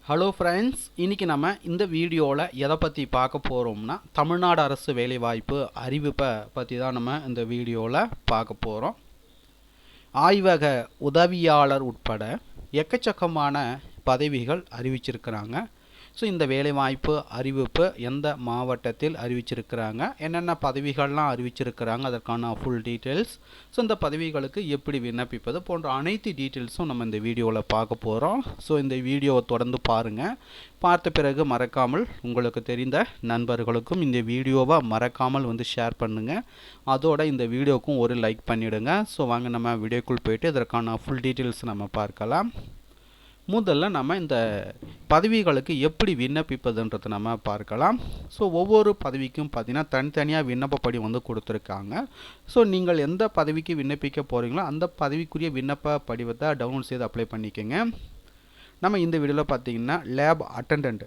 Hello friends, இன்றைக்கி நம்ம இந்த வீடியோவில் எதை பற்றி பார்க்க போகிறோம்னா தமிழ்நாடு அரசு வேலைவாய்ப்பு அறிவிப்பை பற்றி தான் நம்ம இந்த வீடியோவில் பார்க்க போகிறோம். ஆய்வக உதவியாளர் உட்பட எக்கச்சக்கமான பதவிகள் அறிவிச்சிருக்கிறாங்க. ஸோ இந்த வேலைவாய்ப்பு அறிவிப்பு எந்த மாவட்டத்தில் அறிவிச்சிருக்கிறாங்க, என்னென்ன பதவிகள்லாம் அறிவிச்சிருக்கிறாங்க, அதற்கான ஃபுல் டீட்டெயில்ஸ், ஸோ இந்த பதவிகளுக்கு எப்படி விண்ணப்பிப்பது போன்ற அனைத்து டீட்டெயில்ஸும் நம்ம இந்த வீடியோவில் பார்க்க போகிறோம். ஸோ இந்த வீடியோவை தொடர்ந்து பாருங்கள். பார்த்த பிறகு மறக்காமல் உங்களுக்கு தெரிந்த நண்பர்களுக்கும் இந்த வீடியோவை மறக்காமல் ஷேர் பண்ணுங்கள். அதோட இந்த வீடியோவுக்கும் ஒரு லைக் பண்ணிவிடுங்க. ஸோ வாங்க நம்ம வீடியோக்குள் போயிட்டு இதற்கான ஃபுல் டீட்டெயில்ஸ் நம்ம பார்க்கலாம். முதல்ல நம்ம இந்த பதவிகளுக்கு எப்படி விண்ணப்பிப்பதுன்றதை நம்ம பார்க்கலாம். ஸோ ஒவ்வொரு பதவிக்கும் பார்த்திங்கன்னா தனித்தனியாக விண்ணப்ப படிவம் கொடுத்துருக்காங்க. ஸோ நீங்கள் எந்த பதவிக்கு விண்ணப்பிக்க போகிறீங்களோ அந்த பதவிக்குரிய விண்ணப்ப படிவத்தை டவுன்லோட் செய்து அப்ளை பண்ணிக்கோங்க. நம்ம இந்த வீடியோவில் பார்த்திங்கன்னா லேப் அட்டெண்டன்ட்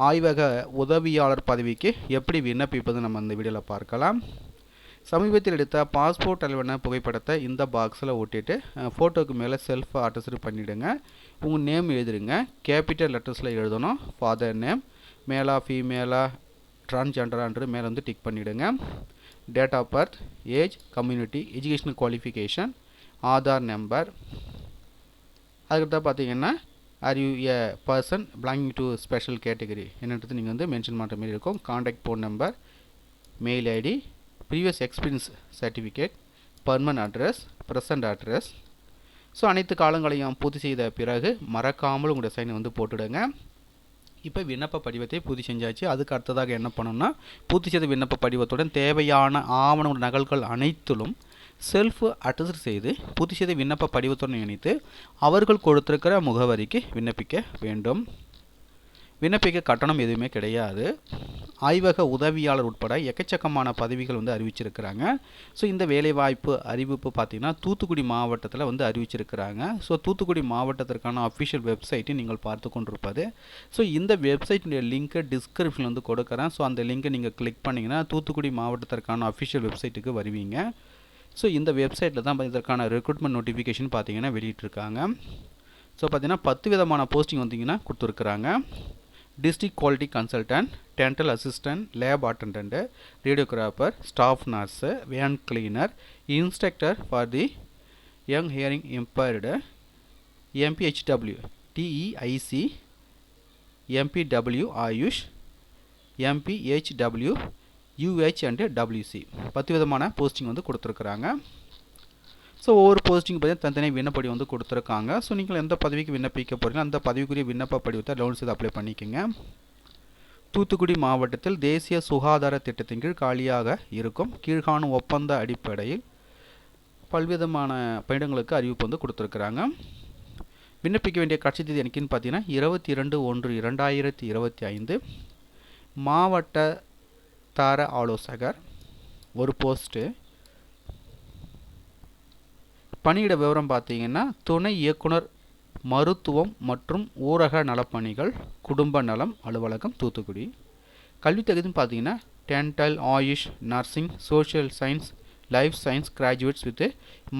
ஆய்வக உதவியாளர் பதவிக்கு எப்படி விண்ணப்பிப்பது நம்ம இந்த வீடியோவில் பார்க்கலாம். சமீபத்தில் எடுத்த பாஸ்போர்ட் அளவான புகைப்படத்தை இந்த பாக்ஸில் ஒட்டிட்டு ஃபோட்டோக்கு மேலே செல்ஃப் அட்டஸ்ட் பண்ணிவிடுங்க. உங்கள் நேம் எழுதிடுங்க. கேபிட்டல் லெட்டர்ஸில் எழுதணும். ஃபாதர் நேம், மேலா ஃபீமேலா டிரான்ஸ்ஜெண்டரான்று மேலே டிக் பண்ணிவிடுங்க. Date of birth, age, community, educational qualification, Aadhaar number. அதுக்கிட்ட பார்த்தீங்கன்னா are you a person belonging to special category என்னன்றது நீங்கள் மென்ஷன் பண்ணுற மாதிரி இருக்கும். Contact phone number, mail ID, previous experience certificate, permanent address, present address. So அனைத்து காலங்களையும் பூர்த்தி செய்த பிறகு மறக்காமல் உங்களுடைய சைனை போட்டுடுங்க. இப்போ விண்ணப்ப படிவத்தை பூர்த்தி செஞ்சாச்சு. அதுக்கு அடுத்ததாக என்ன பண்ணணும்னா, பூர்த்தி செய்த விண்ணப்ப படிவத்துடன் தேவையான ஆவண நகல்கள் அனைத்திலும் செல்ஃப் அட்டஸ்ட் செய்து பூர்த்தி செய்த விண்ணப்ப படிவத்துடன் இணைத்து அவர்கள் கொடுத்திருக்கிற முகவரிக்கு விண்ணப்பிக்க வேண்டும். விண்ணப்பிக்க கட்டணம் எதுவுமே கிடையாது. ஆய்வக உதவியாளர் உட்பட எக்கச்சக்கமான பதவிகள் அறிவிச்சிருக்கிறாங்க. ஸோ இந்த வேலைவாய்ப்பு அறிவிப்பு பார்த்திங்கன்னா தூத்துக்குடி மாவட்டத்தில் அறிவிச்சிருக்கிறாங்க. ஸோ தூத்துக்குடி மாவட்டத்திற்கான அஃபிஷியல் வெப்சைட்டை நீங்கள் பார்த்து கொண்டிருப்பது. ஸோ இந்த வெப்சைட்டுடைய லிங்க்கை டிஸ்கிரிப்ஷனில் கொடுக்குறேன். ஸோ அந்த லிங்கை நீங்கள் கிளிக் பண்ணிங்கன்னா தூத்துக்குடி மாவட்டத்திற்கான அஃபிஷியல் வெப்சைட்டுக்கு வருவீங்க. ஸோ இந்த வெப்சைட்டில் தான் இதற்கான ரெக்ரூட்மெண்ட் நோட்டிஃபிகேஷன் பார்த்திங்கன்னா வெளியிட்டிருக்காங்க. ஸோ பார்த்திங்கன்னா 10 விதமான போஸ்டிங் கொடுத்துருக்குறாங்க. District quality consultant, dental assistant, lab attendant, radiographer, staff nurse, van cleaner, instructor for the young hearing impaired, MBHW, DEIC, MPW AYUSH, MBHW, UH and WC 10 விதமான போஸ்டிங் கொடுத்துருக்குறாங்க. ஸோ ஒவ்வொரு posting பார்த்தீங்கன்னா தனித்தனியாக விண்ணப்படி கொடுத்துருக்காங்க. ஸோ நீங்கள் எந்த பதவிக்கு விண்ணப்பிக்க போகிறீங்களோ அந்த பதவிக்குரிய விண்ணப்ப படிவத்தை டவுன்லோட் செய்து அப்ளை பண்ணிக்கோங்க. தூத்துக்குடி மாவட்டத்தில் தேசிய சுகாதார திட்டத்தின் கீழ் காலியாக இருக்கும் கீழ்காணும் ஒப்பந்த அடிப்படையில் பல்விதமான பணியிடங்களுக்கு அறிவிப்பு கொடுத்துருக்குறாங்க. விண்ணப்பிக்க வேண்டிய கடைசி தேதி எனக்குன்னு பார்த்தீங்கன்னா 22/1/2025. மாவட்ட தர ஆலோசகர் ஒரு போஸ்ட்டு. பணியிட விவரம் பார்த்தீங்கன்னா துணை இயக்குனர் மருத்துவம் மற்றும் ஊரக நலப்பணிகள் குடும்ப நலம் அலுவலகம் தூத்துக்குடி. கல்வி தகுதின்னு பார்த்தீங்கன்னா dental, AYUSH, nursing, social science, life science graduates with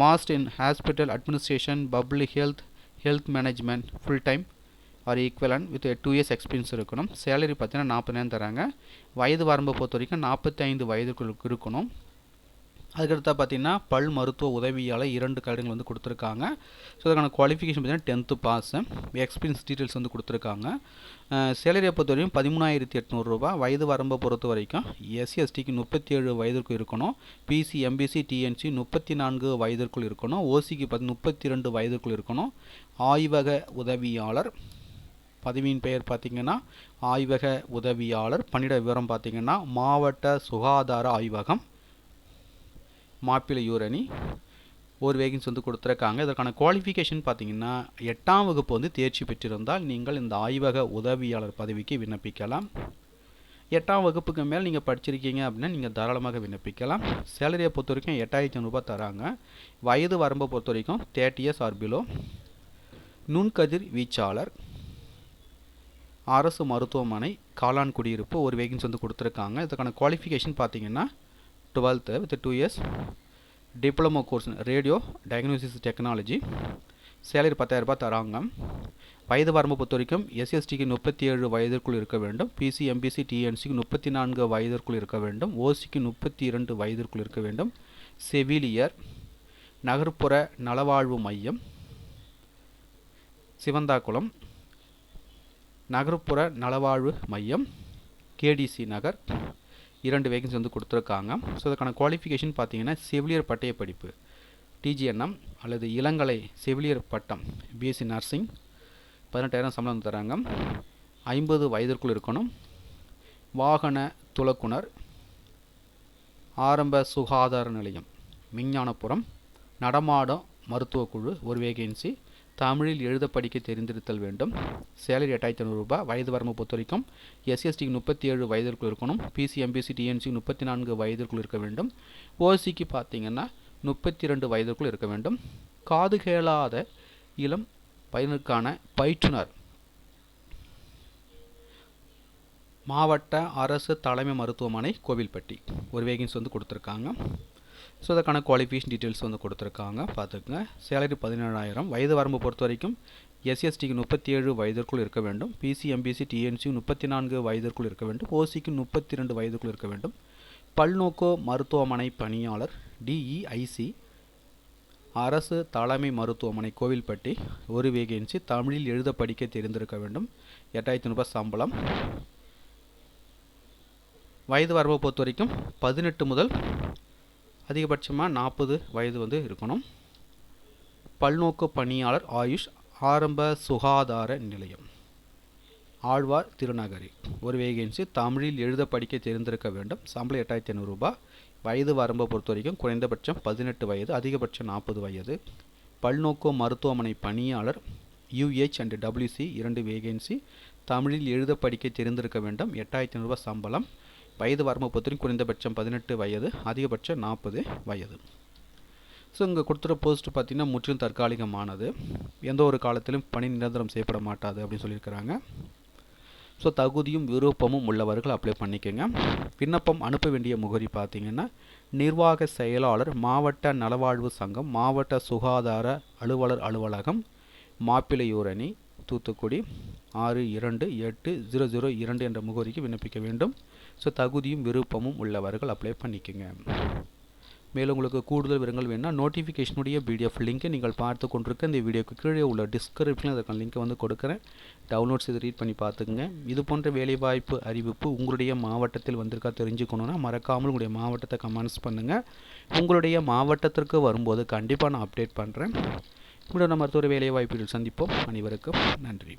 master in hospital administration, public health, health management full time or equivalent with 2 years experience இருக்கணும். சேலரி பார்த்தீங்கன்னா 40,000 தராங்க. வயது வரம்பை பொறுத்த வரைக்கும் 45 வயதுக்கு இருக்கணும். அதுக்கடுத்தா பார்த்தீங்கன்னா பல் மருத்துவ உதவியால் 2 கடிதங்கள் கொடுத்துருக்காங்க. ஸோ அதுக்கான குவாலிஃபிகேஷன் பார்த்தீங்கன்னா 10th பாஸ், எக்ஸ்பீரியன்ஸ் டீட்டெயில்ஸ் கொடுத்துருக்காங்க. சேலரியை பொறுத்த வரைக்கும் 13,800 ரூபா. வயது வரம்பை பொறுத்த வரைக்கும் எஸ்சி எஸ்டிக்கு 37 வயதிற்குள் இருக்கணும். பிசி எம்பிசி டிஎன்சி 34 வயதிற்குள் இருக்கணும். ஓசிக்கு 32 வயதிற்குள் இருக்கணும். ஆய்வக உதவியாளர் பதவியின் பெயர் பார்த்திங்கன்னா ஆய்வக உதவியாளர். பணியிட விவரம் பார்த்திங்கன்னா மாவட்ட சுகாதார ஆய்வகம் மாப்பிள்ளையூரணி. ஒரு வேகன்சி கொடுத்துருக்காங்க. இதற்கான குவாலிஃபிகேஷன் பார்த்தீங்கன்னா 8ஆம் வகுப்பு தேர்ச்சி பெற்றிருந்தால் நீங்கள் இந்த ஆய்வக உதவியாளர் பதவிக்கு விண்ணப்பிக்கலாம். 8ஆம் வகுப்புக்கு மேல் நீங்கள் படிச்சிருக்கீங்க அப்படின்னா நீங்கள் தாராளமாக விண்ணப்பிக்கலாம். சேலரியை பொறுத்த வரைக்கும் 8,500 ரூபாய் தராங்க. வயது வரம்பை பொறுத்த வரைக்கும் 30 years ஆர் பிலோ. நுண்கதிர் வீச்சாளர் அரசு மருத்துவமனை காளான் குடியிருப்பு ஒரு வேகன்சி கொடுத்துருக்காங்க. இதுக்கான குவாலிஃபிகேஷன் பார்த்தீங்கன்னா 12th with 2 years diploma course radio diagnosis technology. Salary 10,000 ரூபாய் தராங்க. வயது வரம்பு பொறுத்த வரைக்கும் எஸ்எஸ்டிக்கு 37 வயதிற்குள் இருக்க வேண்டும், பிசி எம்பிசி டிஎன்சிக்கு 34 வயதிற்குள் இருக்க வேண்டும், ஓசிக்கு 32 வயதிற்குள் இருக்க வேண்டும். செவிலியர், நகர்ப்புற நலவாழ்வு மையம் சிவந்தாக்குளம், நகர்ப்புற நலவாழ்வு மையம் கேடிசி நகர், 2 வேகன்சி வந்து கொடுத்துருக்காங்க. ஸோ அதுக்கான குவாலிஃபிகேஷன் பார்த்தீங்கன்னா செவிலியர் பட்டய படிப்பு டிஜிஎன்எம் அல்லது இளங்கலை செவிலியர் பட்டம் பிஎஸ்சி நர்சிங், 18,000 சம்பளம் தராங்க, 50 வயதிற்குள் இருக்கணும். வாகன துலக்குனர், ஆரம்ப சுகாதார நிலையம் விஞ்ஞானபுரம், நடமாடும் மருத்துவக்குழு 1 வேகன்சி, தமிழில் எழுத படிக்க தெரிந்திருத்தல் வேண்டும். சேலரி 8,500 ரூபாய். வயது வரம்பு பொறுத்த வரைக்கும் எஸ்சிஎஸ்டிக்கு 37 வயதிற்குள் இருக்கணும், பிசி எம்பிசி டிஎன்சிக்கு 34 வயதிற்குள் இருக்க வேண்டும், ஓசிக்கு பார்த்தீங்கன்னா 32 வயதிற்குள் இருக்க வேண்டும். காது கேளாத இளம் பையனுக்கான பயிற்றுனர் மாவட்ட அரசு தலைமை மருத்துவமனை கோவில்பட்டி 1 வேகன்சி வந்து கொடுத்துருக்காங்க. ஸோ அதுக்கான குவாலிஃபிகேஷன் டீட்டெயில்ஸ் வந்து கொடுத்துருக்காங்க, பார்த்துக்குங்க. சேலரி 17,000. வயது வரம்பு பொறுத்த வரைக்கும் எஸ்சிஎஸ்டிக்கு 37 வயதிற்குள் இருக்க வேண்டும், பிசி எம்பிசி டிஎன்சி 34 வயதிற்குள் இருக்க வேண்டும், ஓசிக்கு 32 வயதிற்குள் இருக்க வேண்டும். பல்நோக்கு மருத்துவமனை பணியாளர் டிஇஐசி அரசு தலைமை மருத்துவமனை கோவில்பட்டி 1 வேகன்சி, தமிழில் எழுத படிக்க தெரிந்திருக்க வேண்டும், 8,500 ரூபாய் சம்பளம். வயது வரம்பை பொறுத்த வரைக்கும் 18 முதல் அதிகபட்சமாக 40 வயது வந்து இருக்கணும். பல்நோக்கு பணியாளர் ஆயுஷ் ஆரம்ப சுகாதார நிலையம் ஆழ்வார் திருநகரி 1 வேகன்சி, தமிழில் எழுத படிக்க தெரிந்திருக்க வேண்டும், சம்பளம் 8,500 ரூபாய். வயது வரம்பை பொறுத்த வரைக்கும் குறைந்தபட்சம் 18 வயது, அதிகபட்சம் 40 வயது. பல்நோக்கு மருத்துவமனை பணியாளர் யூஹெச் அண்ட் டபிள்யூசி 2 வேகன்சி, தமிழில் எழுத படிக்க தெரிந்திருக்க வேண்டும், 8,500 ரூபாய் சம்பளம். வயது வரம்பை பொறுத்த வரைக்கும் குறைந்தபட்சம் 18 வயது, அதிகபட்சம் 40 வயது. ஸோ இங்கே கொடுத்துற போஸ்ட் பார்த்திங்கன்னா முற்றிலும் தற்காலிகமானது, எந்த ஒரு காலத்திலும் பணி நிரந்தரம் செய்யப்பட மாட்டாது அப்படின்னு சொல்லியிருக்கிறாங்க. ஸோ தகுதியும் விருப்பமும் உள்ளவர்கள் அப்ளை பண்ணிக்கோங்க. விண்ணப்பம் அனுப்ப வேண்டிய முகவரி பார்த்திங்கன்னா நிர்வாக செயலாளர் மாவட்ட நலவாழ்வு சங்கம் மாவட்ட சுகாதார அலுவலர் அலுவலகம் மாப்பிள்ளையூரணி தூத்துக்குடி 628002 என்ற முகவரிக்கு விண்ணப்பிக்க வேண்டும். ஸோ தகுதியும் விருப்பமும் உள்ளவர்கள் அப்ளை பண்ணிக்கோங்க. மேலும் உங்களுக்கு கூடுதல் விவரங்கள் வேணும்னா நோட்டிஃபிகேஷனுடைய பிடிஎஃப் லிங்க்கை நீங்கள் பார்த்து கொண்டிருக்க இந்த வீடியோக்கு கீழே உள்ள டிஸ்கிரிப்ஷனில் அதற்கான லிங்க்கை வந்து கொடுக்குறேன், டவுன்லோட்ஸ் இது ரீட் பண்ணி பார்த்துக்குங்க. இது போன்ற வேலைவாய்ப்பு அறிவிப்பு உங்களுடைய மாவட்டத்தில் வந்திருக்கா தெரிஞ்சுக்கணுன்னா மறக்காமல் உங்களுடைய மாவட்டத்தை கமெண்ட்ஸ் பண்ணுங்கள். உங்களுடைய மாவட்டத்திற்கு வரும்போது கண்டிப்பாக நான் அப்டேட் பண்ணுறேன். இப்படி நம்ம மருத்துவ வேலைவாய்ப்புகள் சந்திப்போம். அனைவருக்கும் நன்றி.